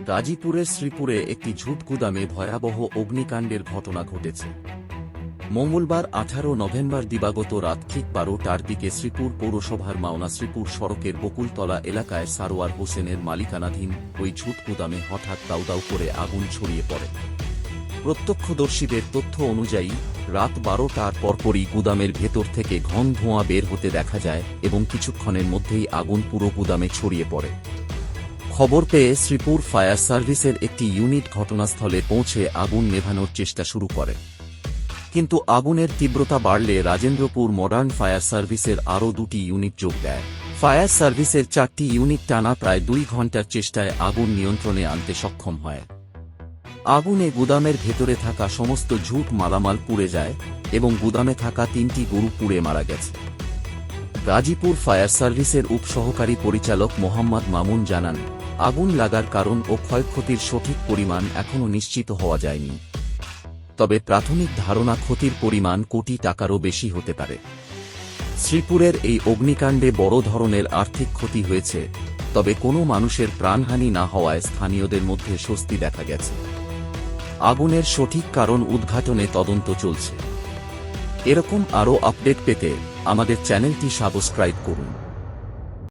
গাজীপুরের শ্রীপুরে একটি ঝুট গুদামে ভয়াবহ অগ্নিকাণ্ডের ঘটনা ঘটেছে। মঙ্গলবার 18 নভেম্বর দিবাগত রাত ঠিক 12টার দিকে শ্রীপুর পৌরসভার মাওনা শ্রীপুর সড়কের বকুলতলা এলাকায় সারোয়ার হোসেনের মালিকানাধীন ওই ঝুট গুদামে হঠাৎ দাউদাউ করে আগুন ছড়িয়ে পড়ে। প্রত্যক্ষদর্শীদের তথ্য অনুযায়ী রাত 12টার পরপরই গুদামের ভেতর থেকে ঘন ধোঁয়া বের হতে দেখা যায় এবং কিছুক্ষণের মধ্যেই আগুন পুরো গুদামে ছড়িয়ে পড়ে। খবর পেয়ে শ্রীপুর ফায়ার সার্ভিসের একটি ইউনিট ঘটনাস্থলে পৌঁছে আগুন নেভানোর চেষ্টা শুরু করে, কিন্তু আগুনের তীব্রতা বাড়লে রাজেন্দ্রপুর মডার্ন ফায়ার সার্ভিসের আরও 2টি ইউনিট যোগ দেয়। ফায়ার সার্ভিসের 4টি ইউনিট টানা প্রায় 2 ঘণ্টার চেষ্টায় আগুন নিয়ন্ত্রণে আনতে সক্ষম হয়। আগুনে গুদামের ভেতরে থাকা সমস্ত ঝুট মালামাল পুড়ে যায় এবং গুদামে থাকা 3টি গরু পুড়ে মারা গেছে। গাজীপুর ফায়ার সার্ভিসের উপসহকারী পরিচালক মোহাম্মদ মামুন জানান, আগুন লাগার কারণ ও ক্ষয়ক্ষতির সঠিক পরিমাণ এখনও নিশ্চিত হওয়া যায়নি, তবে প্রাথমিক ধারণা ক্ষতির পরিমাণ কোটি টাকারও বেশি হতে পারে। শ্রীপুরের এই অগ্নিকাণ্ডে বড় ধরনের আর্থিক ক্ষতি হয়েছে, তবে কোনো মানুষের প্রাণহানি না হওয়ায় স্থানীয়দের মধ্যে স্বস্তি দেখা গেছে। আগুনের সঠিক কারণ উদ্ঘাটনে তদন্ত চলছে। এরকম আরও আপডেট পেতে আমাদের চ্যানেলটি সাবস্ক্রাইব করুন।